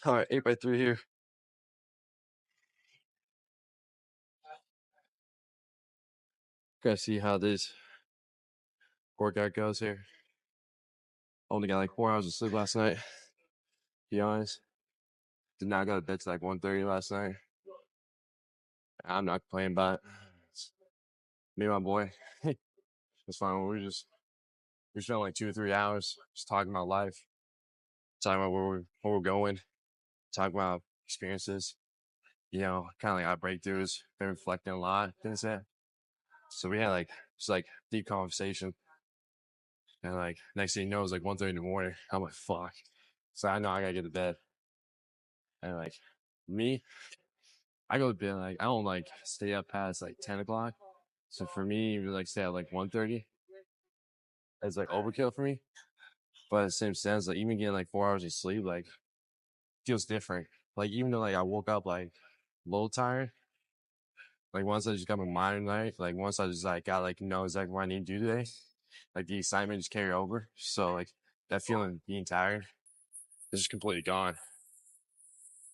All right, 8x3 here. Gotta see how this workout goes here. Only got like 4 hours of sleep last night. Be honest, did not go to bed till like 1:30 last night. I'm not complaining about it. Me and my boy, it's fine. We spent like 2 or 3 hours just talking about life, talking about where we're going, talking about experiences. Kind of like our breakthroughs. Been reflecting a lot since that. So we had like just like deep conversation, and like next thing you know, it was like 1:30 in the morning. I'm like, fuck. So I know I gotta get to bed. And like me, I go to bed like I don't like stay up past like 10 o'clock. So for me, like stay at like 1:30 is like overkill for me. But in the same sense, like even getting like 4 hours of sleep, like feels different. Like even though like I woke up like a little tired, like once I just got my mind tonight, like once I just like got like know exactly what I need to do today, like the excitement just carried over. So like that feeling being tired is just completely gone.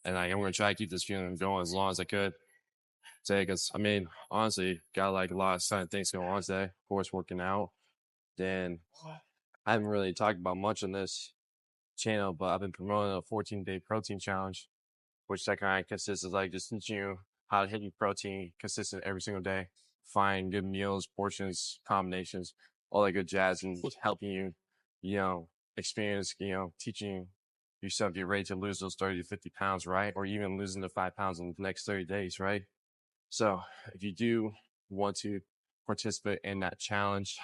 And like I'm gonna try to keep this feeling going as long as I could today, because I mean honestly got like a lot of exciting things going on today. Of course, working out. Then I haven't really talked about much on this channel, but I've been promoting a 14-day protein challenge, which that kind of consists of like just teaching you how to hit your protein consistent every single day, find good meals, portions, combinations, all that good jazz, and helping you, experience, teaching yourself get ready to lose those 30 to 50 pounds, right? Or even losing the 5 pounds in the next 30 days, right? So if you do want to participate in that challenge,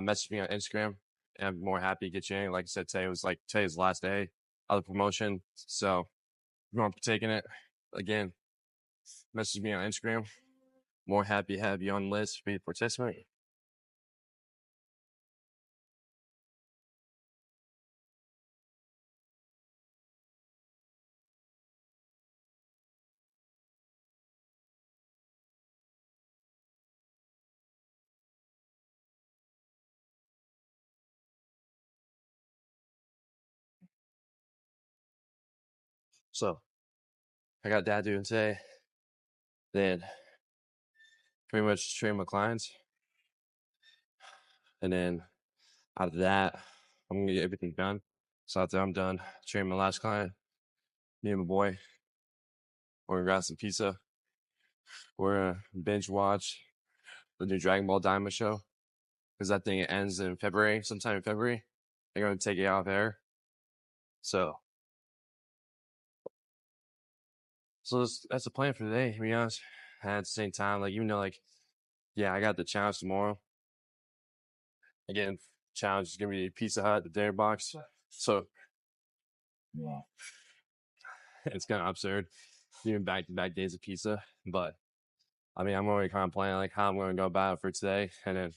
message me on Instagram, and I'm more happy to get you in. Like I said, today's the last day of the promotion. So if you want to partake in it, again, message me on Instagram. More happy to have you on the list for me to participate. So I got that doing today. Then pretty much train my clients. And then out of that, I'm gonna get everything done. So after I'm done training my last client, me and my boy, we're gonna grab some pizza. We're gonna binge watch the new Dragon Ball Diamond show, because that thing ends in February, sometime in February. They're gonna take it off air. So that's the plan for today, to be honest. And at the same time, like even though like yeah, I got the challenge tomorrow. Again, challenge is gonna be Pizza Hut, the dinner box. So it's kind of absurd doing back to back days of pizza. But I mean, I'm already kind of planning like how I'm gonna go about it for today, and then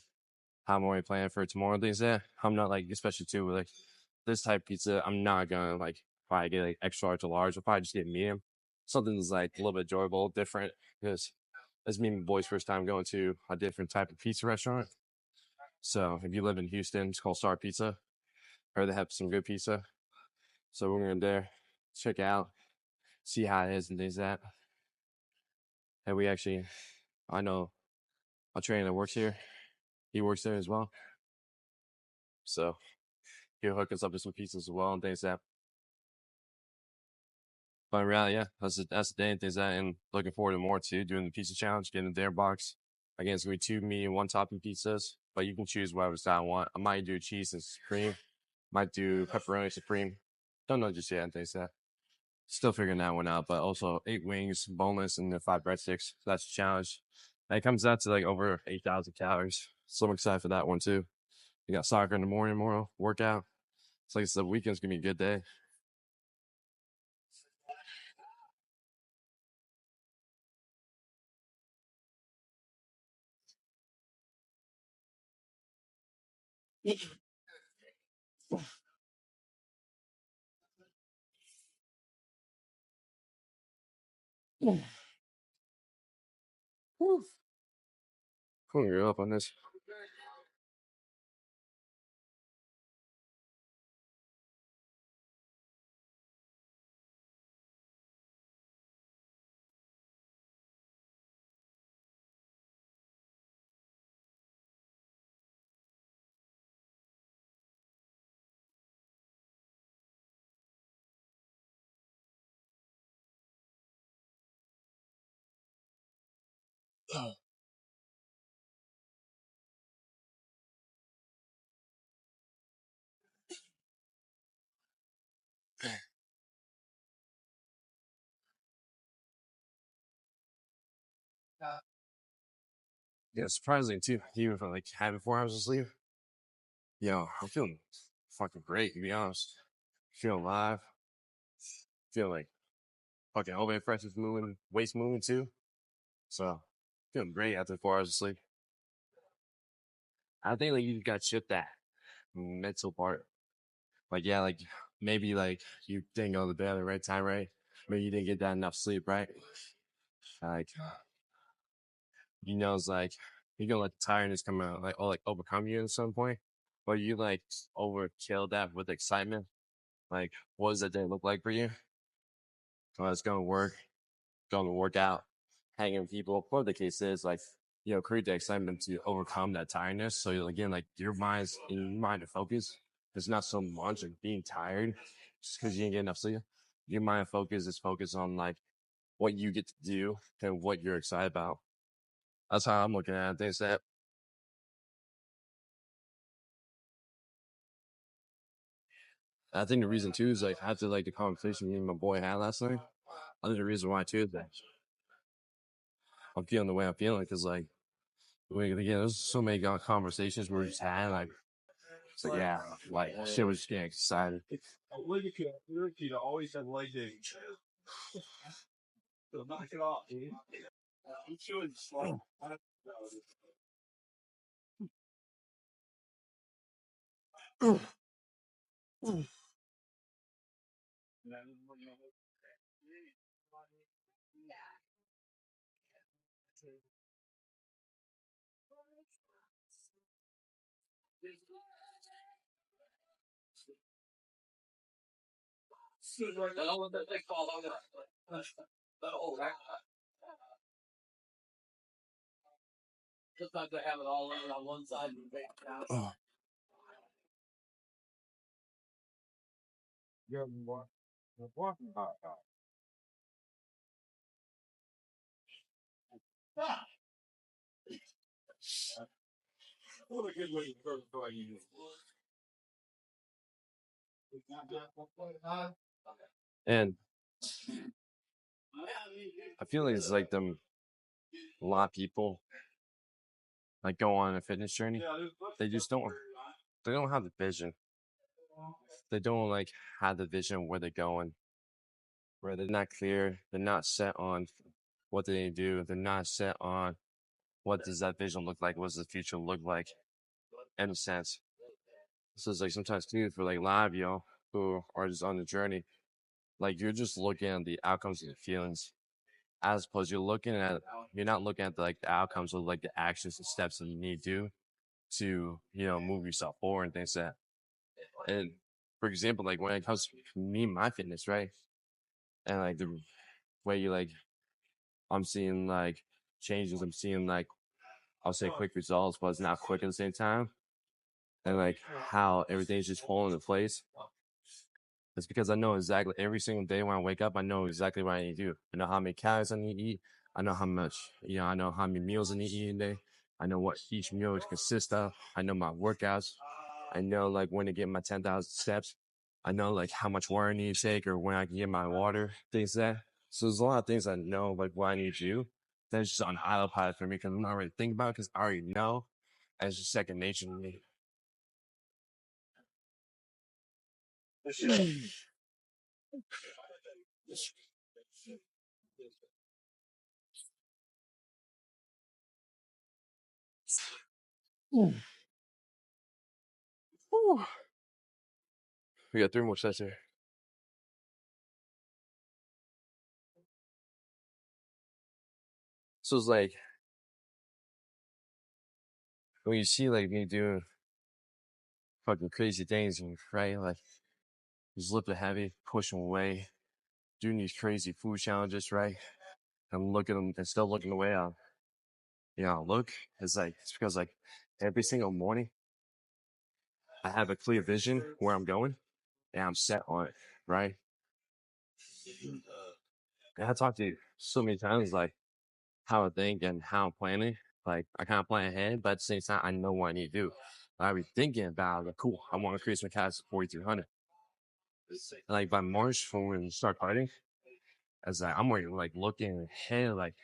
how I'm already planning for tomorrow. Things that I'm not like, especially too with like this type of pizza, I'm not gonna like probably get like extra large or large. I'll probably just get medium. Something that's like a little bit enjoyable, different, because it's me and my boy's first time going to a different type of pizza restaurant. So if you live in Houston, it's called Star Pizza. Heard they have some good pizza. So we're gonna there, check out, see how it is and things like that. And we actually, I know a trainer that works here. He works there as well. So he'll hook us up with some pizzas as well and things like that. But in reality, yeah, that's the day and things like that. And looking forward to more too, doing the pizza challenge, getting the dare box. Again, it's gonna be 2 medium, 1 topping pizzas, but you can choose whatever style I want. I might do cheese and supreme, might do pepperoni supreme. Don't know just yet and things like that. Still figuring that one out, but also 8 wings, boneless, and then 5 breadsticks. So that's a challenge. And it comes out to like over 8,000 calories. So I'm excited for that one too. You got soccer in the morning tomorrow, workout. It's like I said, the weekend's gonna be a good day. Whew. Pulling you up on this. Yeah, surprisingly too. Even for like having 4 hours of sleep, I'm feeling fucking great to be honest. Feeling alive. Feeling like fucking all my fresh is moving, waist moving too. So feeling great after 4 hours of sleep. I think like you got to shift that mental part. Like like maybe like you didn't go to bed at the right time, right? Maybe you didn't get that enough sleep, right? Like it's like you're gonna let the tiredness come out, like or like overcome you at some point. But you like overkill that with excitement. Like, what does that day look like for you? Oh, it's gonna work out, hanging with people. Whatever the case is, like, create the excitement to overcome that tiredness. So again, like your mind's in your mind to focus. It's not so much like being tired just because you didn't get enough sleep. Your mind focus is focused on like what you get to do and what you're excited about. That's how I'm looking at it. Things that I think the reason too is like after like the conversation me and my boy had last night. I think the reason why too is that I'm feeling the way I'm feeling because like again, there's so many conversations we were just had like so yeah, like shit was just getting excited. Oh. And I feel like it's like them a lot of people like go on a fitness journey. They just don't have the vision. They don't like have the vision where they're going, where they're not clear, they're not set on what they do, they're not set on what does that vision look like, what does the future look like in a sense. So it's like sometimes too for like live, who are just on the journey, like you're just looking at the outcomes and the feelings as opposed you're not looking at like the outcomes of like the actions and steps that you need to move yourself forward and things like that. And for example, like when it comes to me, my fitness, right? And like the way you like I'm seeing like changes, I'm seeing like I'll say quick results, but it's not quick at the same time. And like how everything's just falling into place. It's because I know exactly every single day when I wake up, I know exactly what I need to do. I know how many calories I need to eat. I know how much, I know how many meals I need to eat a day. I know what each meal consists of. I know my workouts. I know like when to get my 10,000 steps. I know like how much water I need to take or when I can get my water, things like that. So there's a lot of things I know like what I need to do. That's just on autopilot for me because I'm not really thinking about it because I already know. And it's just second nature to me. We got 3 more sets here. So it's like when you see like me doing fucking crazy things, and right, like just lifting heavy, pushing away, doing these crazy food challenges, right? I'm looking and still looking away. Look, it's because like every single morning I have a clear vision where I'm going and I'm set on it, right? And I talked to you so many times, like how I think and how I'm planning. Like I kind of plan ahead, but at the same time, I know what I need to do. I be thinking about like, cool, I want to create some cats 4,300. Like by March, when we start cutting, as like I'm already like looking ahead, like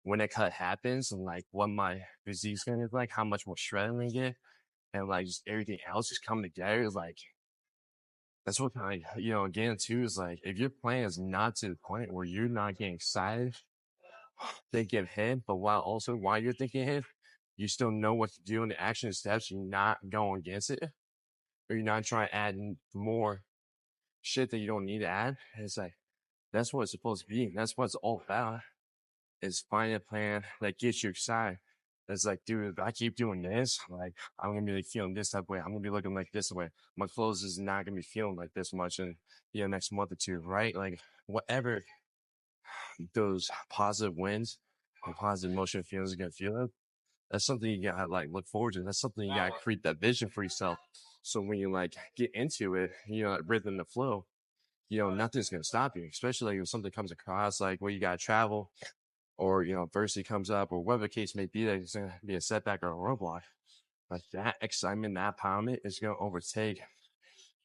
when that cut happens and like what my physique's gonna look like, how much more shredding I get, and like just everything else just coming together. Is like that's what kind of again too is like if your plan is not to the point where you're not getting excited, thinking ahead, but while you're thinking ahead, you still know what to do in the action steps. You're not going against it, or you're not trying to add more shit that you don't need to add. It's like that's what it's supposed to be. That's what it's all about. Is finding a plan that gets you excited. It's like, dude, if I keep doing this, like I'm gonna be like feeling this type of way. I'm gonna be looking like this way. My clothes is not gonna be feeling like this much in next month or two, right? Like whatever those positive wins and positive emotional feelings are gonna feel of, that's something you gotta like look forward to. That's something you gotta create that vision for yourself. So when you like get into it, that rhythm, the flow, nothing's gonna stop you. Especially like if something comes across like where you gotta travel or adversity comes up or whatever the case may be, that it's gonna be a setback or a roadblock. Like that excitement, that empowerment is gonna overtake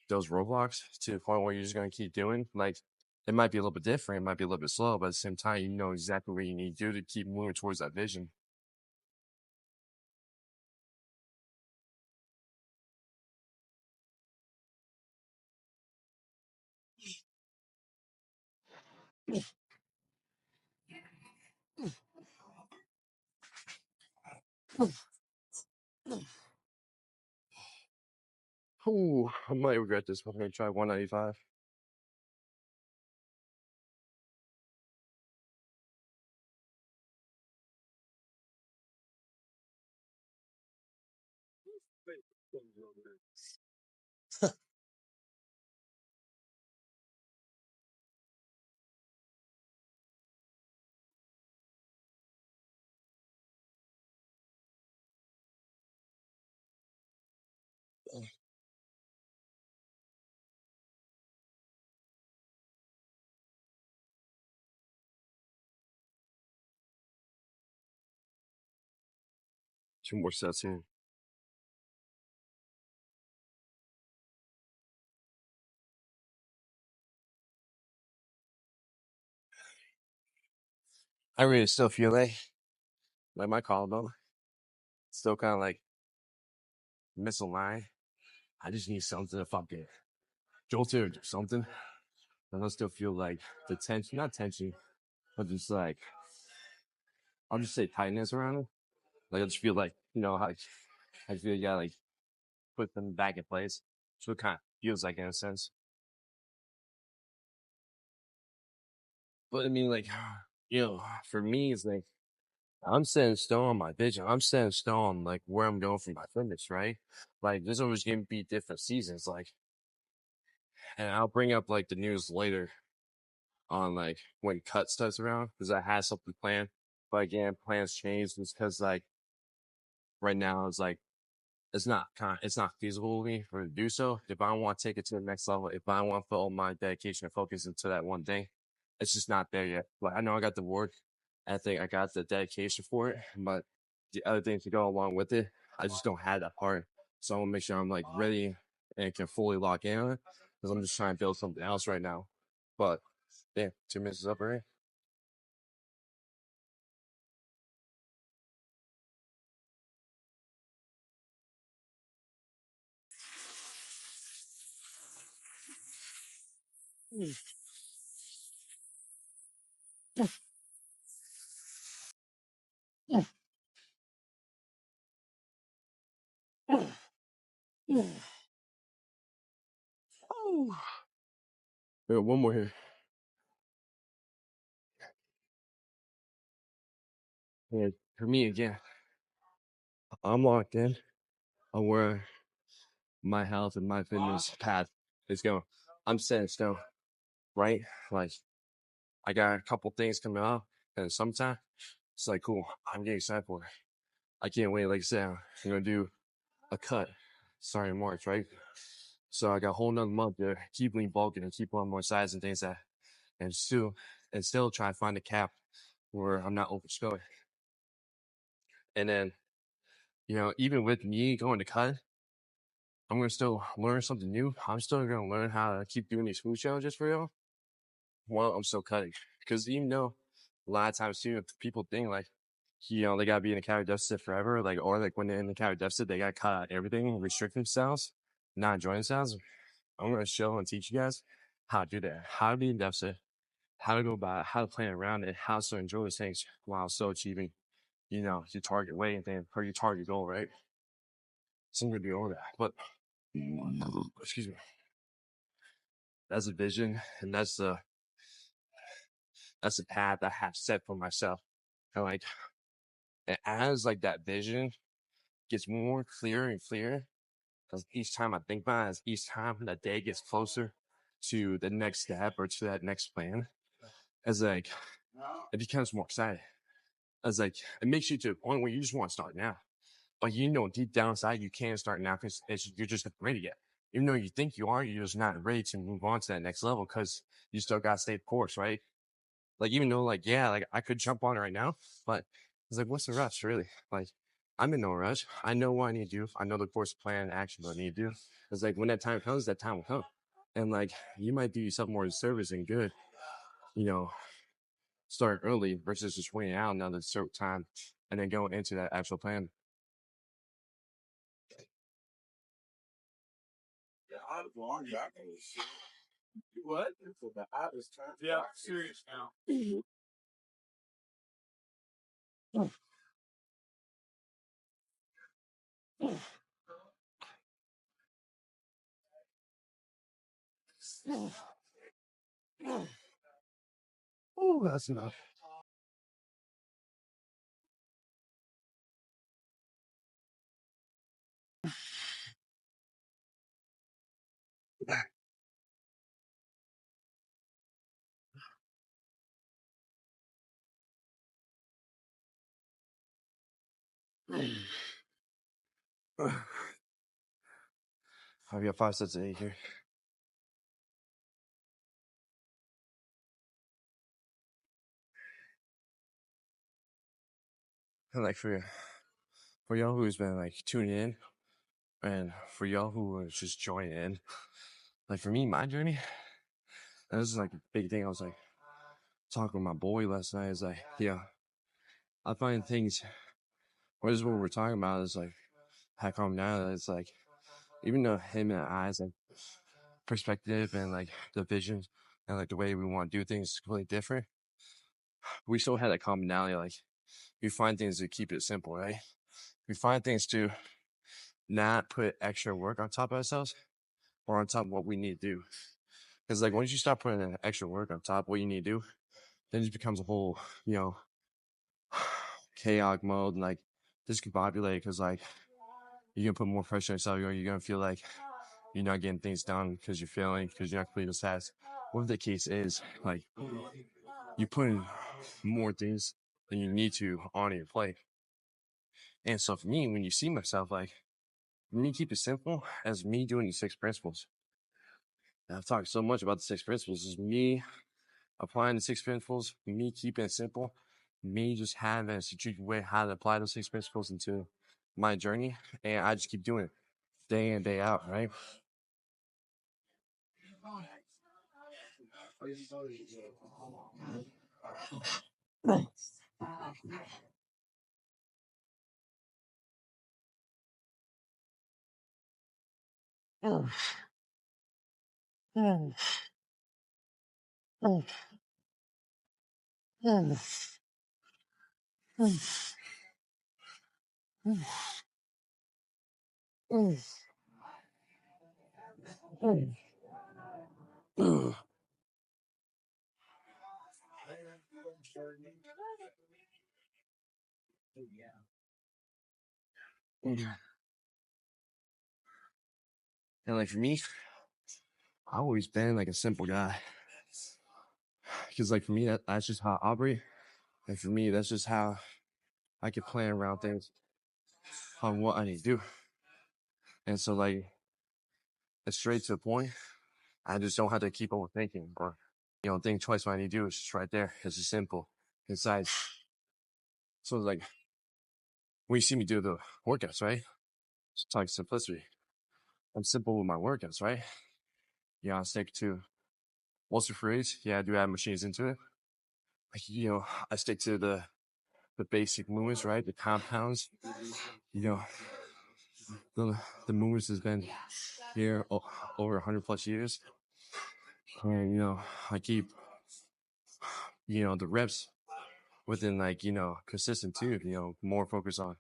those roadblocks to the point where you're just gonna keep doing. Like it might be a little bit different, it might be a little bit slow, but at the same time, you know exactly what you need to do to keep moving towards that vision. Ooh, I might regret this, but I'm gonna try 195. Two more sets in. I really still feel like my collarbone still kind of like misaligned. I just need something to fucking jolt it or do something. And I still feel like the tension, not tension, but just like, I'll just say tightness around it. Like, I just feel like, how I feel you gotta like put them back in place. So it kind of feels like in a sense. But I mean, like, for me, it's like, I'm setting stone on my vision. I'm setting stone on like where I'm going for my fitness, right? Like, there's always going to be different seasons. Like, and I'll bring up like the news later on like when cut starts around because I had something planned. But again, plans change just because like right now it's like it's not feasible to me for to do so. If I want to take it to the next level, if I want to put all my dedication and focus into that one thing, it's just not there yet. Like I know I got the work, I think I got the dedication for it, but the other things to go along with it, I just don't have that part. So I want to make sure I'm like ready and can fully lock in on it because I'm just trying to build something else right now. But yeah, 2 minutes is up already. Yeah, one more here. And for me, again, I'm locked in on where my health and my fitness path is going. I'm set in stone, right? Like, I got a couple things coming up, and sometime it's like, cool, I'm getting excited for it. I can't wait. Like I said, I'm gonna do a cut starting in March, right? So I got a whole nother month to keep lean bulking and keep on more size and things that, and still try to find a cap where I'm not overspilling. And then, even with me going to cut, I'm gonna still learn something new. I'm still gonna learn how to keep doing these food challenges for real while I'm still cutting. Because even though a lot of times too, people think like, they gotta be in a calorie deficit forever, like, or like when they're in the calorie deficit, they gotta cut out everything, restrict themselves, not enjoy themselves. I'm gonna show and teach you guys how to do that, how to be in deficit, how to go about it, how to plan around it, how to enjoy those things while still achieving, your target weight and thing, or your target goal, right? So I'm gonna do all that. But excuse me, that's a vision and that's the path I have set for myself. And like, and as like that vision gets more clearer and clearer, because each time I think about it, as each time that day gets closer to the next step or to that next plan, as like it becomes more exciting. As like it makes you to a point where you just want to start now. But deep down inside you can't start now because you're just not ready yet. Even though you think you are, you're just not ready to move on to that next level because you still got to stay the course, right? Like, even though, like, yeah, like I could jump on it right now, but it's like, what's the rush, really? Like, I'm in no rush. I know what I need to do. I know the course plan and action that I need to do. It's like, when that time comes, that time will come. And like, you might do yourself more service and good, you know, start early versus just waiting out another certain time and then going into that actual plan. What? Yeah, serious now. Oh, that's enough. I've got 5 sets of 8 here. And like for y'all who's been like tuning in, and for y'all who are just joining in, like for me, my journey, this is like a big thing. I was like talking with my boy last night. Is like, yeah, I find things. What is what we're talking about is like how come now it's like even though him and I's like perspective and like the vision and like the way we want to do things is completely different. We still had a commonality. Like we find things to keep it simple, right? We find things to not put extra work on top of ourselves or on top of what we need to do. Because like once you start putting in extra work on top of what you need to do, then it just becomes a whole, you know, chaotic mode and like discombobulated because like you're gonna put more pressure on yourself or you're gonna feel like you're not getting things done because you're failing because you're not completing those tasks. Whatever the case is, like you put in more things than you need to on your plate. And so for me, when you see myself, like me keep it simple as me doing these 6 principles. And I've talked so much about the 6 principles. Is me applying the 6 principles, me keeping it simple, me just having a strategic way how to apply those 6 principles into my journey. And I just keep doing it day in, day out, right? And like for me, I've always been like a simple guy. Because like for me, that's just how I operate. And for me, that's just how I can plan around things on what I need to do. And so like it's straight to the point. I just don't have to keep overthinking or think twice what I need to do. It's just right there. It's just simple. Inside. So it's like when you see me do the workouts, right? It's like simplicity. I'm simple with my workouts, right? I stick to most of the phrase. I do add machines into it. Like, I stick to the basic movements, right? The compounds. You know, the the movements has been here over 100 plus years. And I keep the reps within like consistent too. More focus on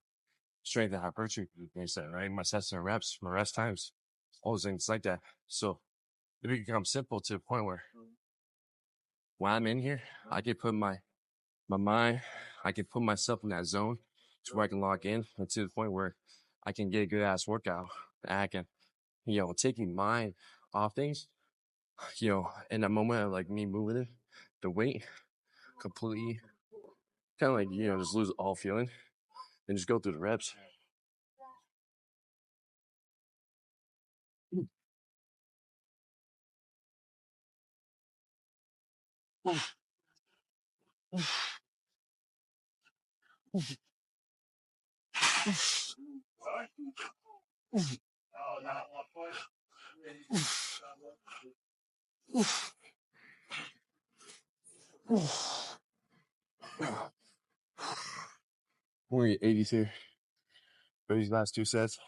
strength and hypertrophy, right? My sets and reps, my rest times, all those things like that. So it becomes simple to the point where when I'm in here, I can put my mind, I can put myself in that zone to where I can lock in and to the point where I can get a good ass workout. And I can, taking mind off things, in that moment of like me moving it, the weight completely kind of like, just lose all feeling and just go through the reps. We're at 82 for these last two sets.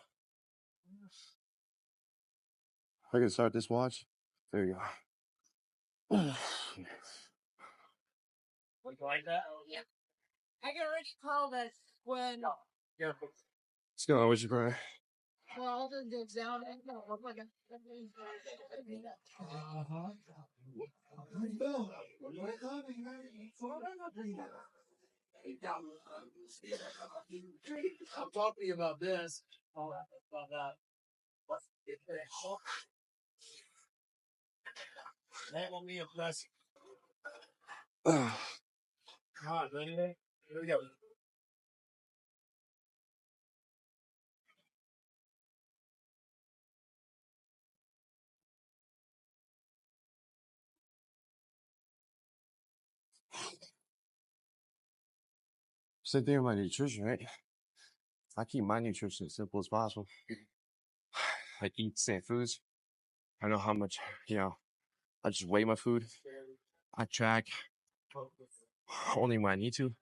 I can start this watch. There you go. Like that? Yeah. I can recall that when. Yeah. What's going on with you, Brian? Well, the sound and look like a. I'm talking about this. About that. That will be a plus. Come on, ready? Here we go. Same thing with my nutrition, right? I keep my nutrition as simple as possible. I eat same foods. I know how much, I just weigh my food. I track only when I need to.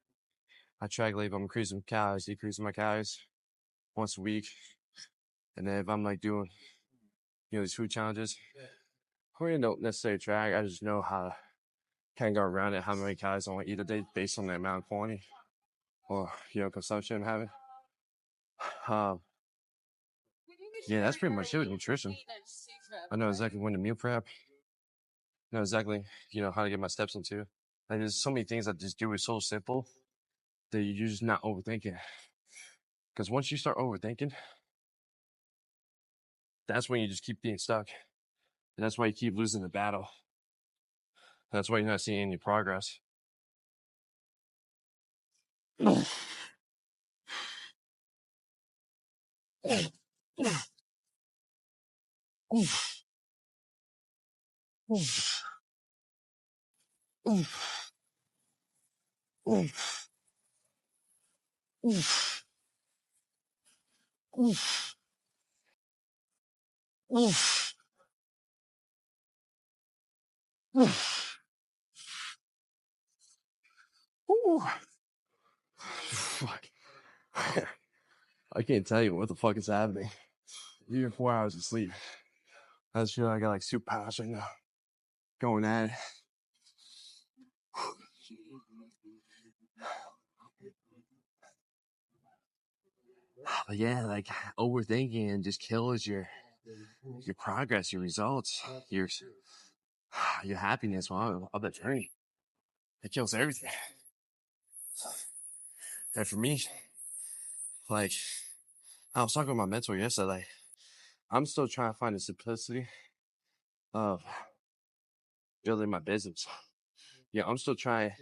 I track like if I'm increasing calories, decreasing my calories once a week. And then if I'm like doing, these food challenges, I really don't necessarily track. I just know how to kind of go around it, how many calories I want to eat a day based on the amount of quantity or, consumption I'm having. Um, yeah, that's pretty much it with nutrition. I know exactly when to meal prep. I know exactly, how to get my steps into. And there's so many things that just do it so simple that you're just not overthinking. Because once you start overthinking, that's when you just keep being stuck. And that's why you keep losing the battle. That's why you're not seeing any progress. Fuck. I can't tell you what the fuck is happening. Even 4 hours of sleep. I just feel like I got like superpowers right now. Going at it. But yeah, like overthinking just kills your progress, your results, your happiness while on the journey. It kills everything. And for me, like I was talking with my mentor yesterday. Like, I'm still trying to find the simplicity of building my business. Yeah, I'm still trying to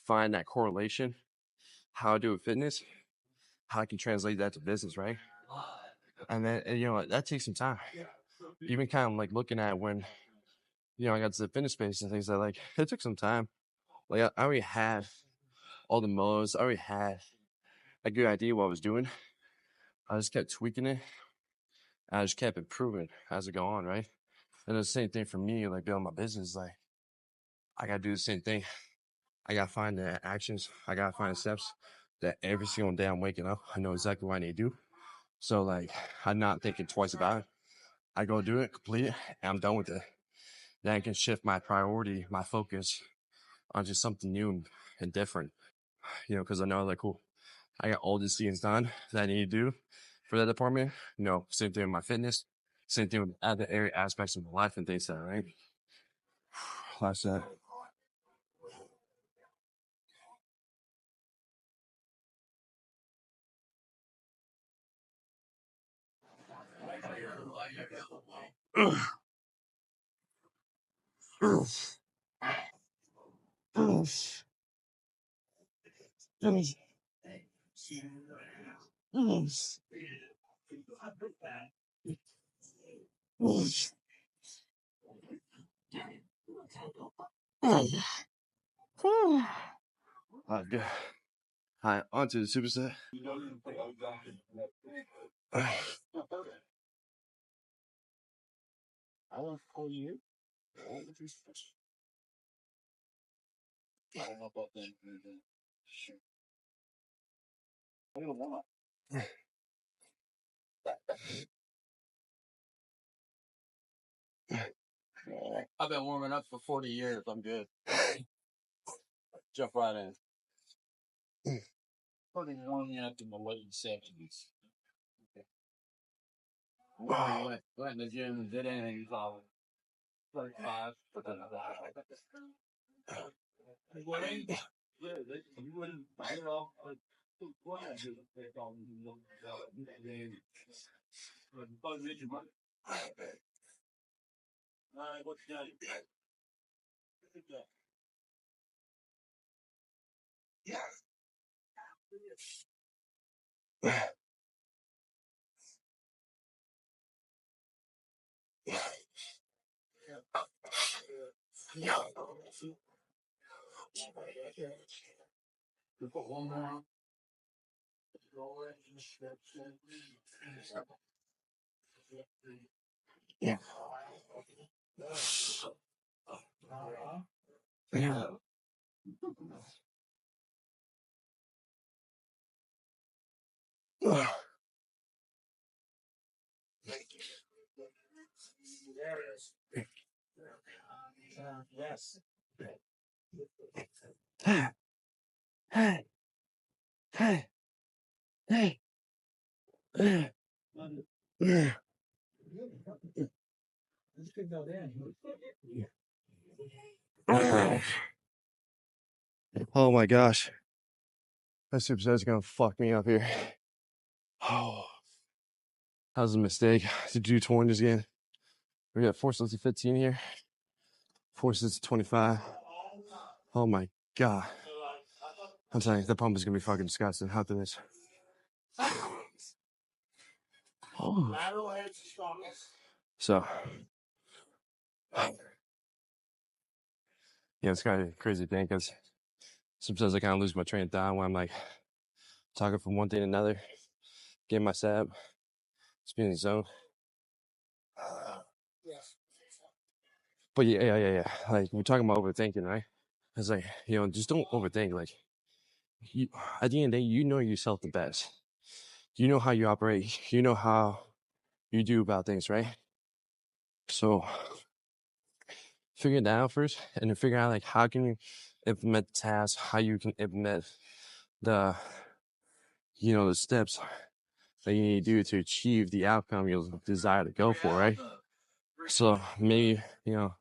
find that correlation, how I do with fitness, how I can translate that to business, right? And then, and, that takes some time. Even kind of like looking at when, I got to the fitness space and things like it took some time. Like, I already had all the modes, I already had a good idea what I was doing. I just kept tweaking it. I just kept improving as it go on, right? And the same thing for me, like building my business, like I gotta do the same thing. I gotta find the actions, I gotta find the steps that every single day I'm waking up, I know exactly what I need to do. So like I'm not thinking twice about it. I go do it, complete it, and I'm done with it. Then I can shift my priority, my focus onto something new and different. Because I know like cool. I got all these things done that I need to do for that department. Same thing with my fitness, same thing with other area aspects of my life and things like that, right? That's that. Good. All right, on to the superset. I've been warming up for 40 years. I'm good. Jump right in. Started warming up in the late 70s. Went in the gym and did anything until 35. You wouldn't, I don't know. What I do, they call me. What you got? Put one more. Yeah. Yeah. Yes. Hey, hey, hey, hey, hey. Oh my gosh. That superset's gonna fuck me up here. Oh, that was a mistake to do 20s again. We got 4 sets of 15 here, 4 sets of 25. Oh my god. I'm telling you, that pump is gonna be fucking disgusting after this. Oh. So, it's kind of a crazy thing because sometimes I kind of lose my train of thought when I'm like talking from one thing to another, getting my setup, spinning the zone. But yeah. Like we're talking about overthinking, right? It's like, just don't overthink. Like you, at the end of the day, you know yourself the best. You know how you operate. You know how you do about things, right? So figure that out first, and then figure out like how can you implement the tasks, how you can implement the the steps that you need to do to achieve the outcome you desire to go for, right? So maybe you're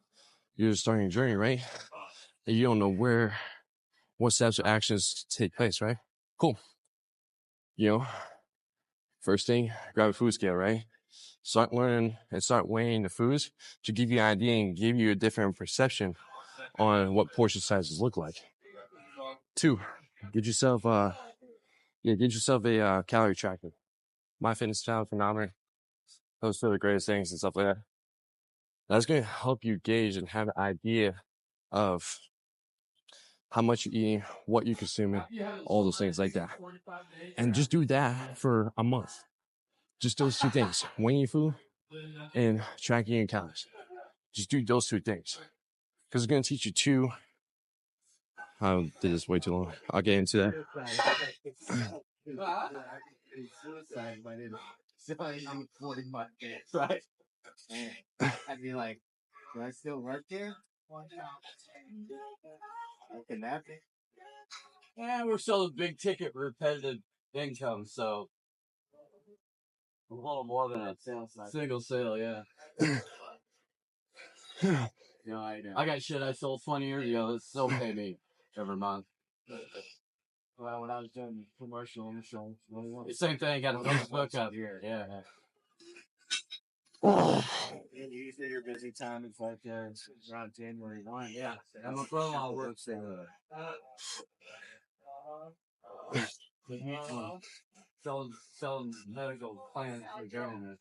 just starting a journey, right? And you don't know what steps or actions take place, right? Cool. You know, First thing, grab a food scale, right? Start learning and start weighing the foods to give you an idea and give you a different perception on what portion sizes look like. 2, get yourself a calorie tracker. MyFitnessPal, Phenomenon, those are the greatest things and stuff like that. That's going to help you gauge and have an idea of how much you're eating, what you're consuming, all those things like that. And just do that for a month. Just those 2 things, weighing your food and tracking your calories. Just do those 2 things. Because it's going to teach you 2. I did this way too long. I'll get into that. I'd be like, do I still work here? Yeah, we're still a big ticket repetitive income, so a little more than a single sale, yeah. You know, I got shit I sold 20 years ago that still pay me every month. Well, when I was doing commercial insurance, same thing. Got a book up here. Yeah. And usually your busy time is like around January 1. Yeah. I'm a brother-in-law works there. Selling medical plans for the government.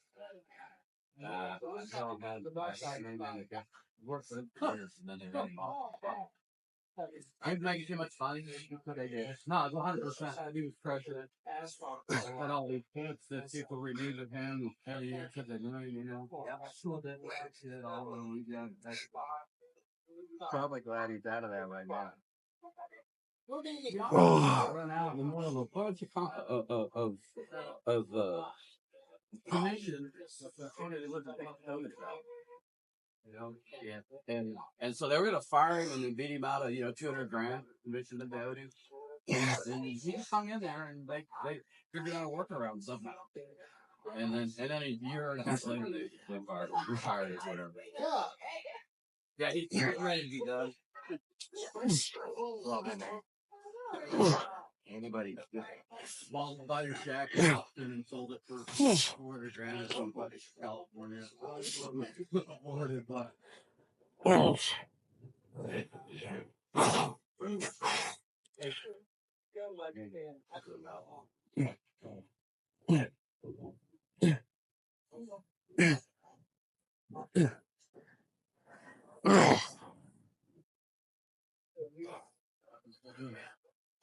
Work for the years and then they run off. I'm making too much money. No, it's 100%. He was president. And all these points that people renewed of him every year because they knew, you know. Probably glad he's out of there right now. Run out in the middle of a bunch of commission. You know, yeah, and so they were gonna fire him and then beat him out of 200 grand commission to do. And he just hung in there and they figured out a workaround somehow. And then a year and a half later they fired him, retired or whatever. Yeah, he's ready to be done. Anybody small buy your shack and sold it for 400 grand or somebody in California.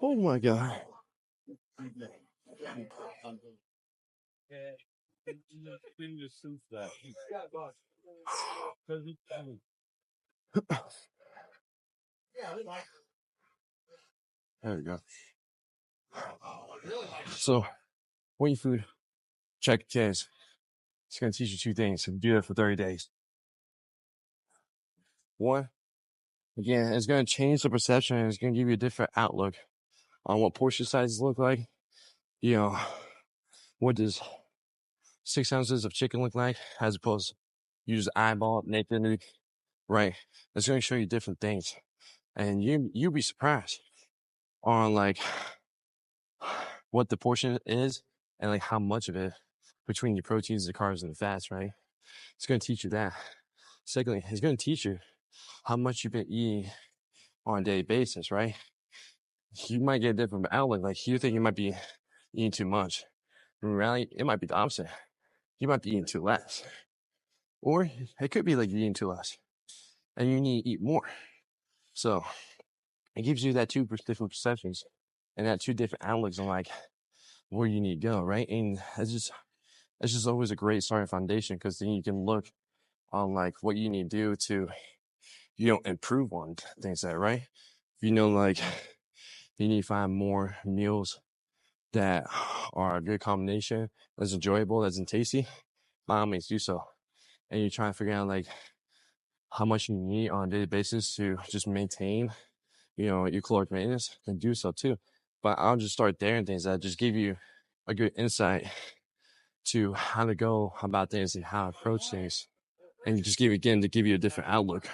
Oh my God. There we go. So, when you food, check case. It's going to teach you 2 things and do it for 30 days. 1, again, it's going to change the perception and it's going to give you a different outlook on what portion sizes look like. You know, what does 6 ounces of chicken look like as opposed to you just eyeball it, naked, right? It's going to show you different things. And you'll be surprised on like what the portion is and like how much of it between your proteins, the carbs, and the fats, right? It's going to teach you that. Secondly, it's going to teach you how much you've been eating on a daily basis, right? You might get a different outlook. Like you think you might be eating too much. In reality, it might be the opposite. You might be eating too less. Or it could be like you're eating too less and you need to eat more. So it gives you that 2 different perceptions and that 2 different outlooks on like where you need to go, right? And it's just always a great starting foundation because then you can look on like what you need to do to, improve on things like that, right? Like you need to find more meals that are a good combination, that's enjoyable, that's tasty, by all means do so. And you're trying to figure out like how much you need on a daily basis to just maintain, your caloric maintenance, then do so too. But I'll just start there and things that just give you a good insight to how to go about things and how to approach things. And you just give again to give you a different outlook.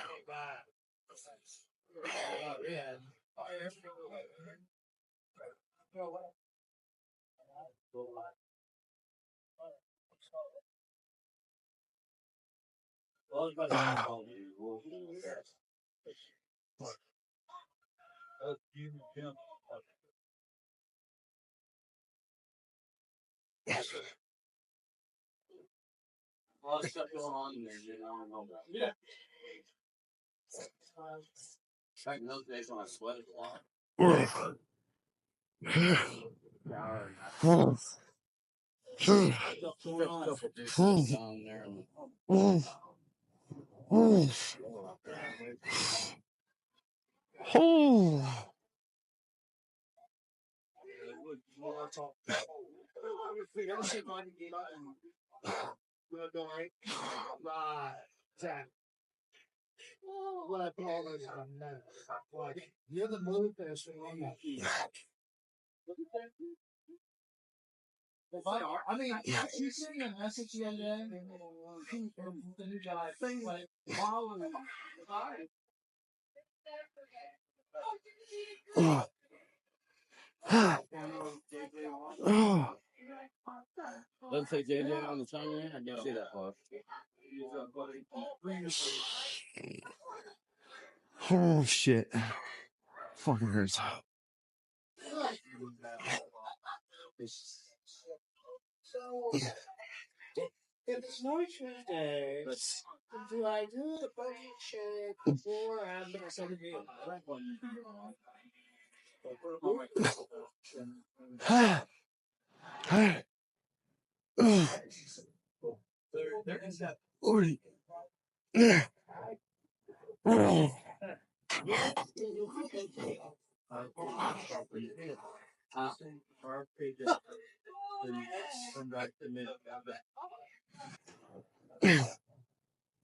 Let's say JJ on the tongue, man. I can't see that far. Oh shit. Fucking hurts.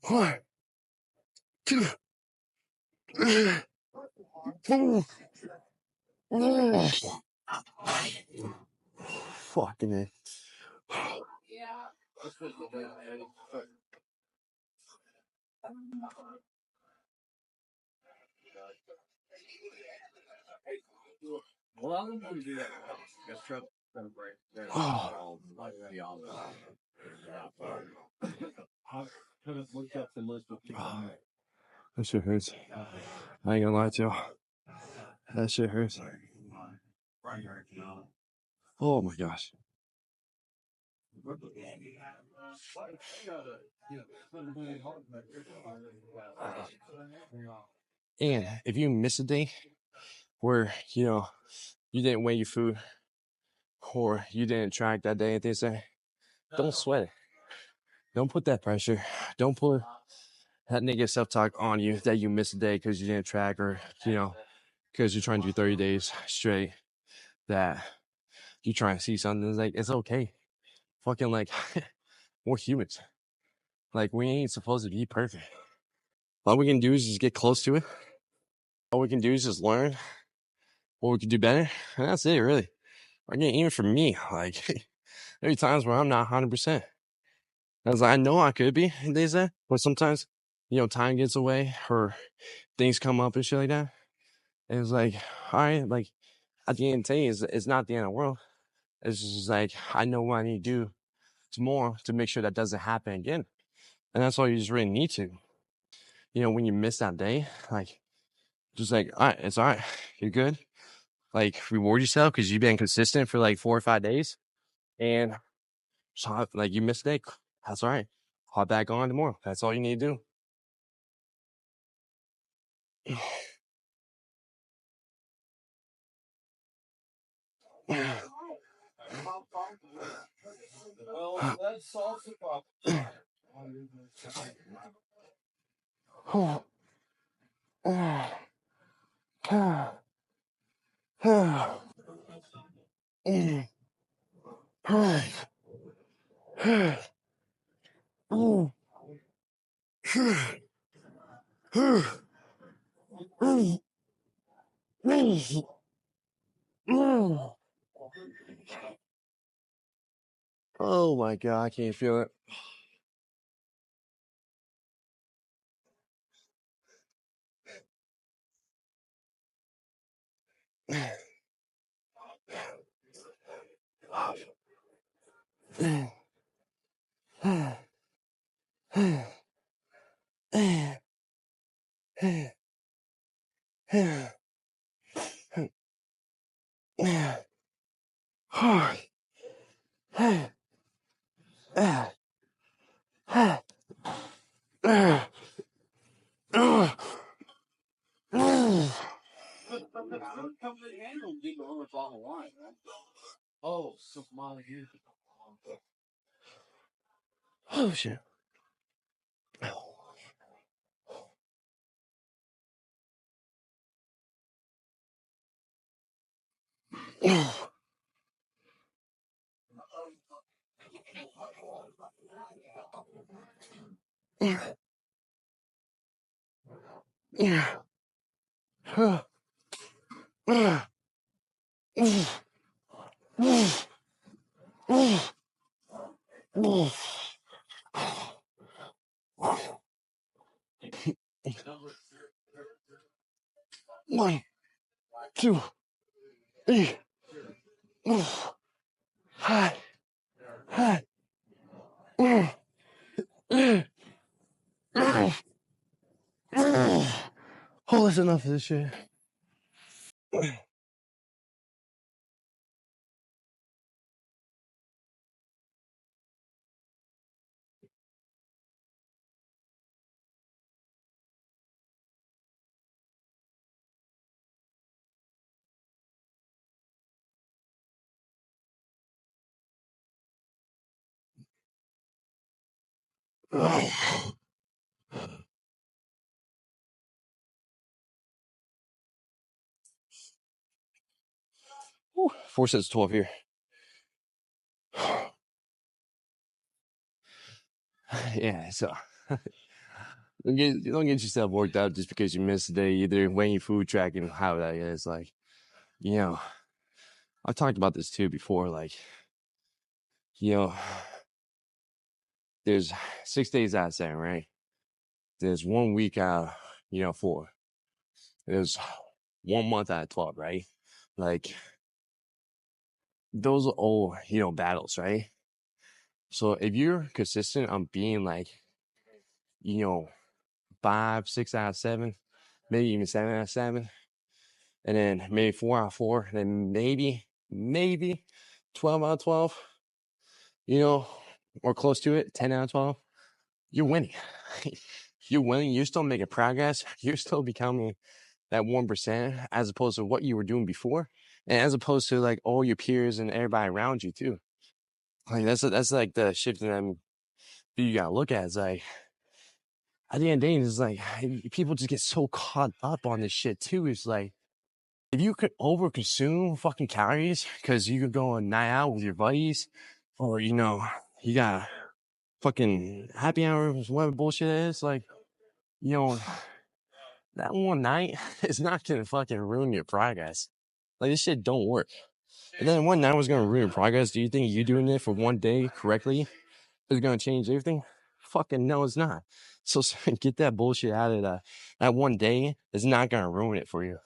One, two, fucking it. Oh, that shit hurts. I ain't gonna lie to you. That shit hurts. Oh my gosh. And if you miss a day where, you didn't weigh your food or you didn't track that day and things like that, don't sweat it. Don't put that pressure. Don't put that negative self-talk on you that you missed a day because you didn't track or, because you're trying to do 30 days straight that you're trying to see something. It's like, it's okay. Fucking like, we're humans. Like, we ain't supposed to be perfect. All we can do is just get close to it. All we can do is just learn what we can do better. And that's it, really. Again, even for me, like, there are times where I'm not 100%. As I know I could be in days that, but sometimes, time gets away or things come up and shit like that. And it's like, all right, like, at the end of the day, it's not the end of the world. It's just like, I know what I need to do tomorrow to make sure that doesn't happen again. And that's all you just really need to. When you miss that day, like, just like, all right, it's all right. You're good. Like, reward yourself because you've been consistent for like 4 or 5 days. And so, like, you missed a day. That's all right. Hop back on tomorrow. That's all you need to do. Oh my God, I can't feel it. Oh, some Molly here. Oh shit. One, two, three. Hi. Hi. Oh, that's enough of this shit. Whew, 4 sets of 12 here. Yeah, so don't get yourself worked out just because you missed a day either. Weighing your food tracking, how that is. Like, you know, I've talked about this too before. Like, you know, there's 6 days out of 7, right? There's 1 week out, 4. There's 1 month out of 12, right? Like, those are all, battles, right? So if you're consistent on being like, you know, 5, 6 out of 7, maybe even 7 out of 7, and then maybe 4 out of 4, and then maybe 12 out of 12, or close to it, 10 out of 12, you're winning. You're winning. You're still making progress. You're still becoming that 1% as opposed to what you were doing before, and as opposed to like all your peers and everybody around you too. Like that's like the shift that you gotta look at. It's like at the end of the day, it's like people just get so caught up on this shit too. It's like if you could over consume fucking calories because you could go a night out with your buddies, or you got fucking happy hour, whatever bullshit it is, like you know that one night is not gonna fucking ruin your progress. Like this shit don't work. And then one night was gonna ruin progress. Do you think you doing it for one day correctly is gonna change everything? Fucking no, it's not. So get that bullshit out of that one day is not gonna ruin it for you.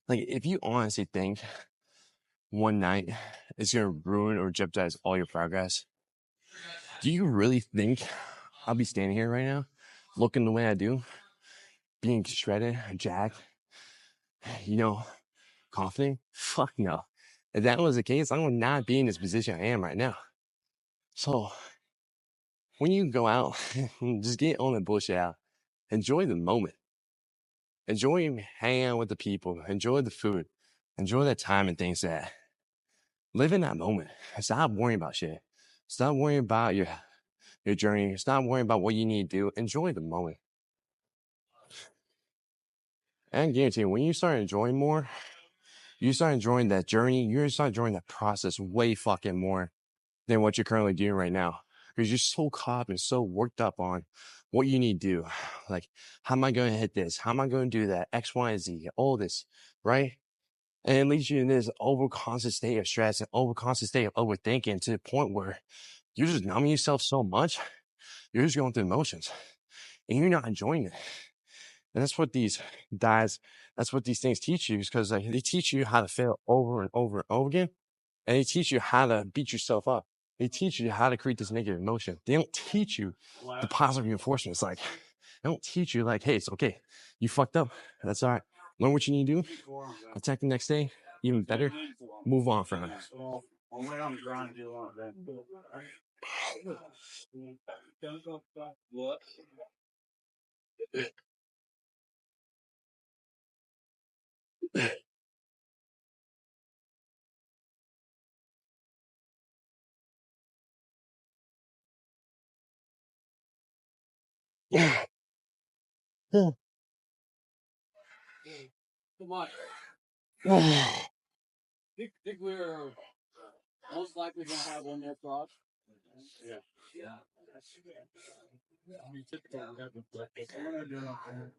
Like if you honestly think one night is gonna ruin or jeopardize all your progress, do you really think I'll be standing here right now, looking the way I do, being shredded, jacked, confident? Fuck no. If that was the case, I would not be in this position I am right now. So when you go out, just get on the bullshit out. Enjoy the moment. Enjoy hanging out with the people. Enjoy the food. Enjoy that time and things that live in that moment. Stop worrying about shit. Stop worrying about your journey. Stop worrying about what you need to do. Enjoy the moment. And I guarantee you, when you start enjoying more, you start enjoying that journey. You start enjoying that process way fucking more than what you're currently doing right now. because you're so caught up and so worked up on what you need to do. Like, how am I going to hit this? How am I going to do that? X, Y, and Z, all this, right? And it leads you in this over constant state of stress and over constant state of overthinking to the point where you're just numbing yourself so much, you're just going through the motions and you're not enjoying it. And that's what these diets, that's what these things teach you, because like, they teach you how to fail over and over and over again. And they teach you how to beat yourself up. They teach you how to create this negative emotion. They don't teach you the positive reinforcement. It's like, they don't teach you like, hey, it's okay. You fucked up. That's all right. Learn what you need to do. Attack the next day. Even better. Move on from it.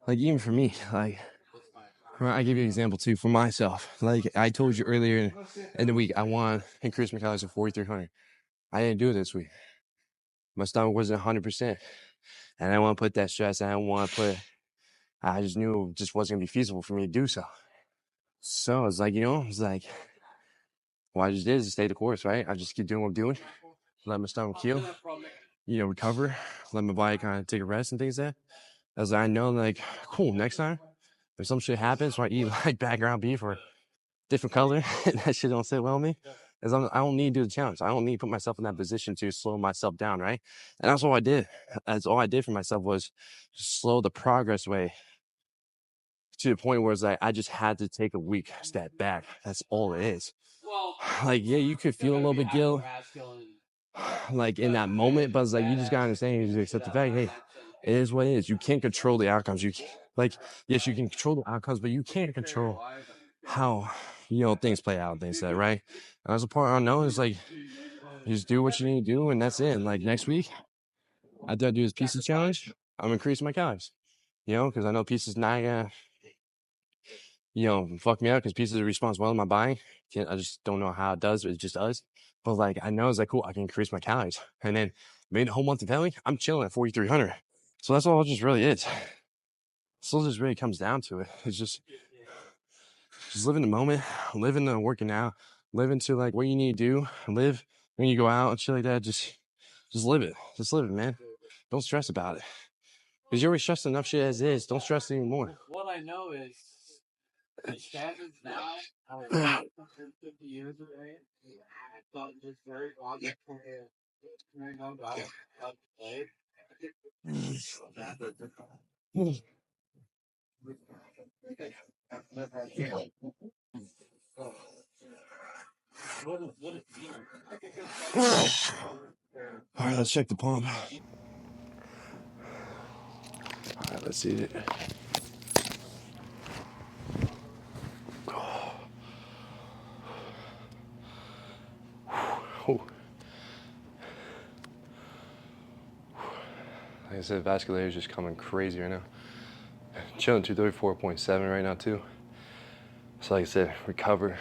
Like even for me, like I give you an example too for myself. Like I told you earlier in the week, I want to increase my calories to 4,300. I didn't do it this week. My stomach wasn't 100%, and I want to put that stress. I don't want to put. I just knew it just wasn't gonna be feasible for me to do so. So it's like, it's like what I just did is stay the course, right? I just keep doing what I'm doing, let my stomach heal, recover, let my body kind of take a rest and things like that. As I know, like, cool, next time if some shit happens, so I eat like background beef or different color, that shit don't sit well with me. As I don't need to do the challenge. I don't need to put myself in that position to slow myself down, right? And that's all I did. That's all I did for myself was slow the progress way to the point where it's like I just had to take a week step back. That's all it is. Like, yeah, you could feel a little bit guilt, like in that moment, but it's like you just gotta understand, you just accept the fact, hey, it is what it is. You can't control the outcomes. You can't, like, yes, you can control the outcomes, but you can't control how things play out. Things that right. And that's the part I know is like you just do what you need to do, and that's it. And like next week, after I do this pizza challenge, I'm increasing my calories. Because I know pizza's not gonna fuck me up because pieces responds well in my body. I just don't know how it does, but it just does. But like, I know it's like, cool, I can increase my calories. And then maybe the whole month of February, I'm chilling at 4,300. So that's all it just really is. So it just really comes down to it. It's just live in the moment, live in the working out, live into like what you need to do, live when you go out and shit like that. Just live it. Just live it, man. Don't stress about it. Because you're already stressed enough shit as is. Don't stress anymore. What I know is the standards now are 150 years ago. I thought just very odd. All right, let's check the pump. All right, let's see it. Like I said, vasculator is just coming crazy right now. Chilling 234.7 right now too. So like I said, recover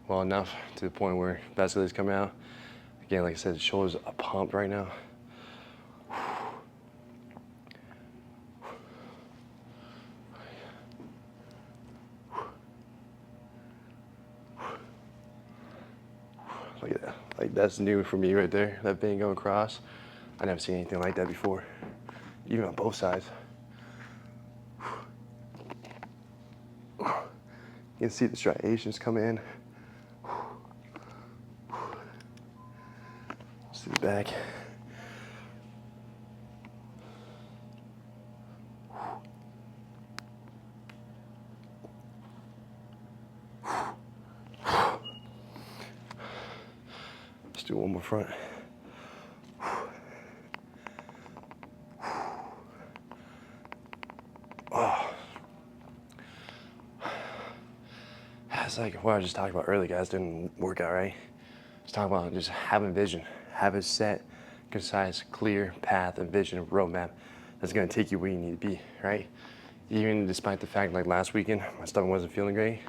well enough to the point where vasculator is coming out. Again, like I said, the shoulder's a pump right now. Look at that. Like that's new for me right there. That vein going across. I never seen anything like that before. Even on both sides. You can see the striations come in. See the back. Let's do one more front. Oh. It's like what I was just talking about earlier, guys. Didn't work out, right? Just talking about just having vision, have it set, concise, clear path and vision, roadmap that's gonna take you where you need to be, right? Even despite the fact like last weekend, my stomach wasn't feeling great,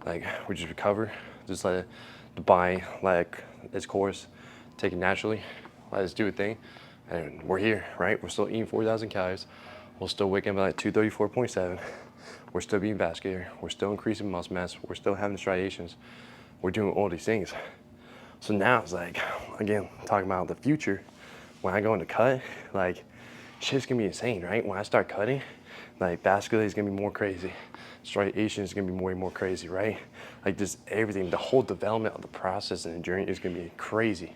like we just recover, just let the body like its course, take it naturally, let us do a thing, and we're here, right? We're still eating 4,000 calories, we're still waking up at like 234.7, we're still being vascular, we're still increasing muscle mass, we're still having striations, we're doing all these things. So now it's like, again, talking about the future, when I go into cut, like shit's gonna be insane, right? When I start cutting, like vascular is gonna be more crazy. Striation is gonna be more and more crazy, right? Like just everything, the whole development of the process and the journey is gonna be crazy.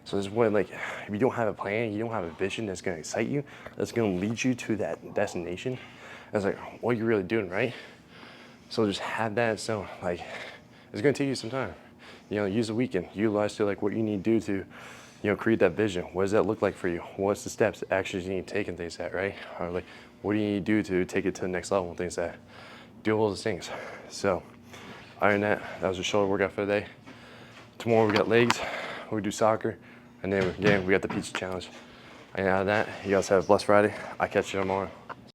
So this is what, like, if you don't have a plan, you don't have a vision that's gonna excite you, that's gonna lead you to that destination, it's like, what are you really doing, right? So just have that. So like, it's gonna take you some time. You know, use the weekend, utilize to like what you need to do to, you know, create that vision. What does that look like for you? What's the steps, actions you need to take and things like that, right? Or like, what do you need to do to take it to the next level and things like that? Do all those things. So, other than that, that was a shoulder workout for the day. Tomorrow we got legs, we do soccer, and then again we got the pizza challenge. And out of that, you guys have a blessed Friday. I'll catch you tomorrow.